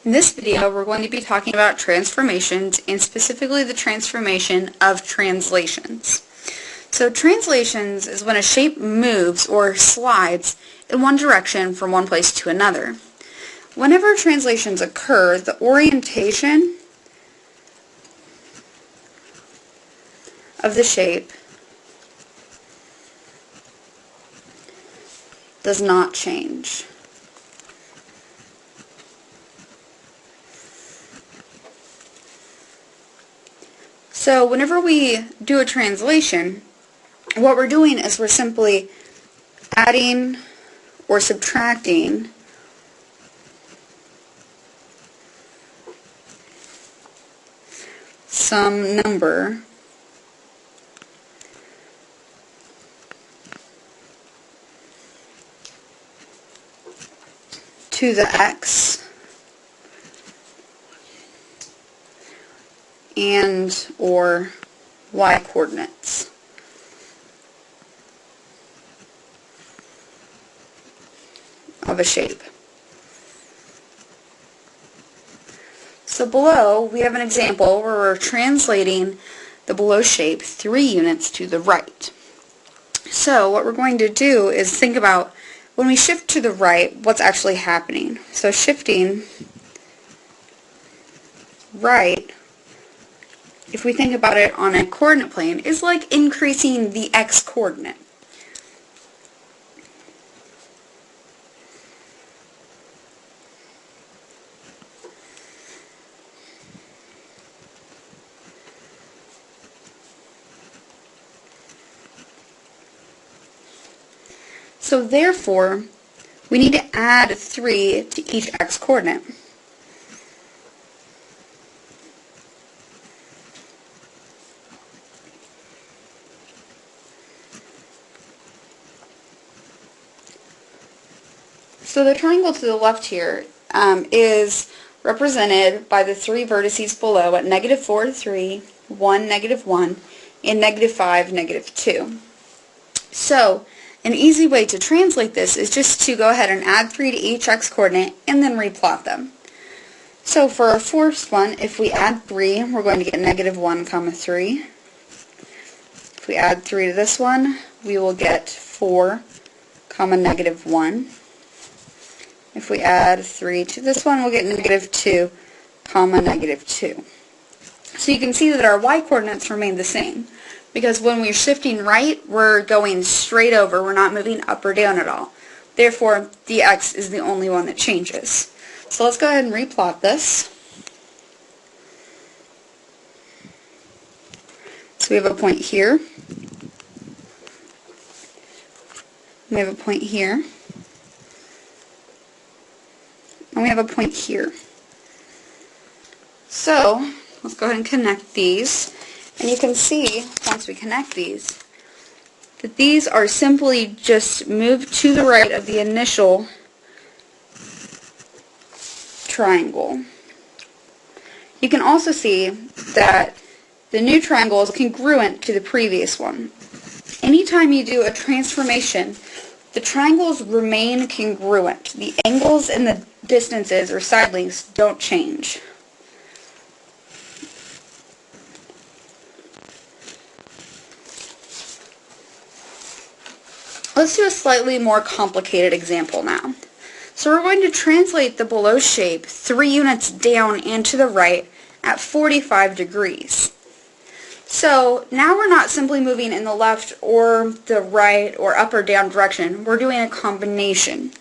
In this video, we're going to be talking about transformations, and specifically the transformation of translations. So translations is when a shape moves or slides in one direction from one place to another. Whenever translations occur, the orientation of the shape does not change. So whenever we do a translation, what we're doing is we're simply adding or subtracting some number to the x and or y coordinates. Of a shape. So below we have an example where we're translating the below shape 3 units to the right. So what we're going to do is think about when we shift to the right, what's actually happening. So shifting right, if we think about it on a coordinate plane, is like increasing the x coordinate. So therefore, we need to add 3 to each x coordinate. So the triangle to the left here is represented by the 3 vertices below at -4, 3, 1, -1, and -5, -2. So an easy way to translate this is just to go ahead and add 3 to each x coordinate and then replot them. So for our first one, if we add 3, we're going to get -1, 3. If we add 3 to this one, we will get 4, -1. If we add 3 to this one, we'll get -2, -2. So you can see that our y coordinates remain the same, because when we're shifting right, we're going straight over, we're not moving up or down at all. Therefore, the x is the only one that changes. So let's go ahead and replot this. So we have a point here. We have a point here. And we have a point here. So let's go ahead and connect these. And you can see, once we connect these, that these are simply just moved to the right of the initial triangle. You can also see that the new triangle is congruent to the previous one. Anytime you do a transformation, the triangles remain congruent. The angles and the distances or side lengths don't change. Let's do a slightly more complicated example now. So we're going to translate the below shape 3 units down and to the right at 45 degrees. So now we're not simply moving in the left or the right or up or down direction. We're doing a combination.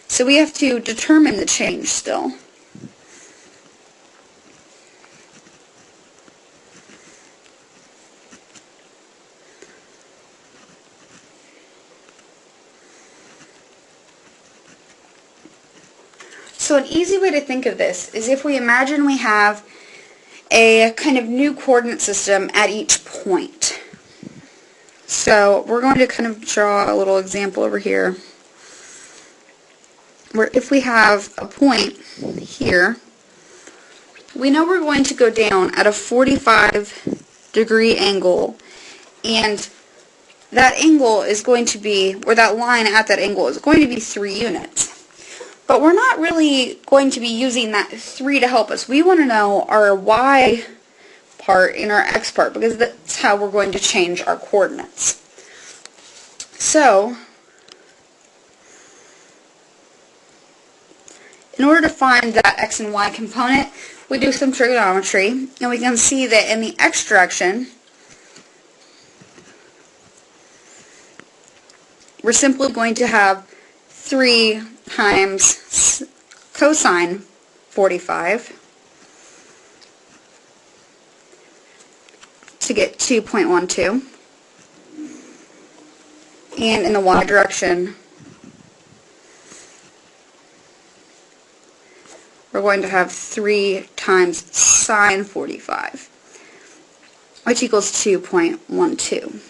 So we have to determine the change still. So an easy way to think of this is if we imagine we have a kind of new coordinate system at each point. So we're going to kind of draw a little example over here where if we have a point here, we know we're going to go down at a 45-degree angle, and that angle is going to be, or that line at that angle is going to be 3 units. But we're not really going to be using that 3 to help us. We want to know our y part and our x part, because that's how we're going to change our coordinates. So, in order to find that x and y component, we do some trigonometry, and we can see that in the x direction, we're simply going to have 3 times cosine 45 to get 2.12. And in the y direction, we're going to have 3 times sine 45, which equals 2.12.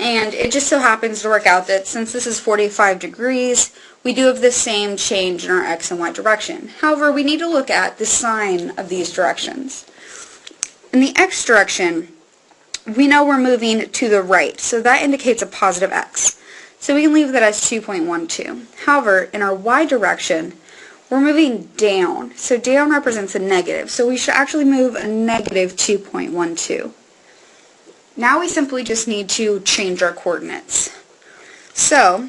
And it just so happens to work out that since this is 45 degrees, we do have the same change in our x and y direction. However, we need to look at the sign of these directions. In the x direction, we know we're moving to the right, so that indicates a positive x. So we can leave that as 2.12. However, in our y direction, we're moving down, so down represents a negative, so we should actually move a negative 2.12. Now we simply just need to change our coordinates. So,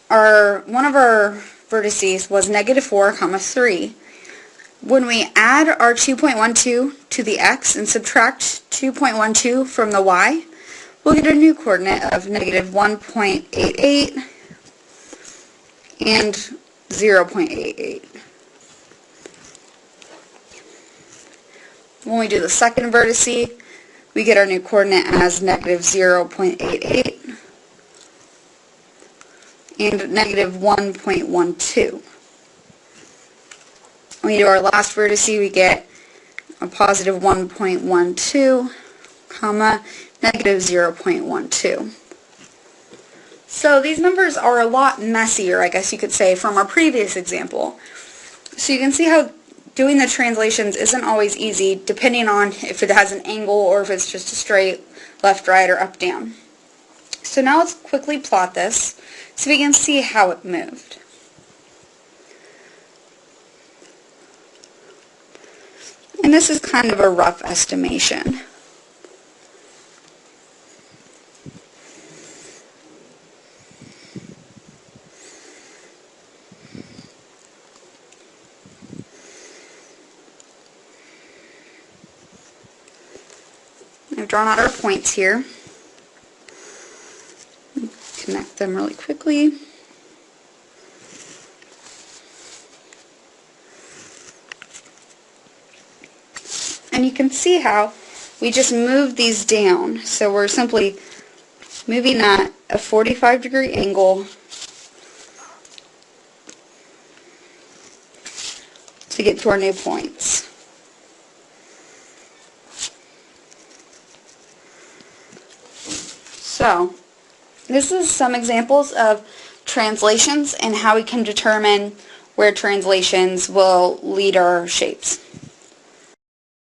one of our vertices was negative 4, 3. When we add our 2.12 to the x and subtract 2.12 from the y, we'll get a new coordinate of negative 1.88 and 0.88. When we do the second vertice, we get our new coordinate as negative 0.88 and negative 1.12. When we do our last vertice, we get a positive 1.12, comma, negative 0.12. So these numbers are a lot messier, I guess you could say, from our previous example. So you can see how doing the translations isn't always easy, depending on if it has an angle or if it's just a straight left, right, or up, down. So now let's quickly plot this so we can see how it moved. And this is kind of a rough estimation. I've drawn out our points here. Connect them really quickly. And you can see how we just moved these down. So we're simply moving at a 45-degree angle to get to our new points. So, this is some examples of translations and how we can determine where translations will lead our shapes.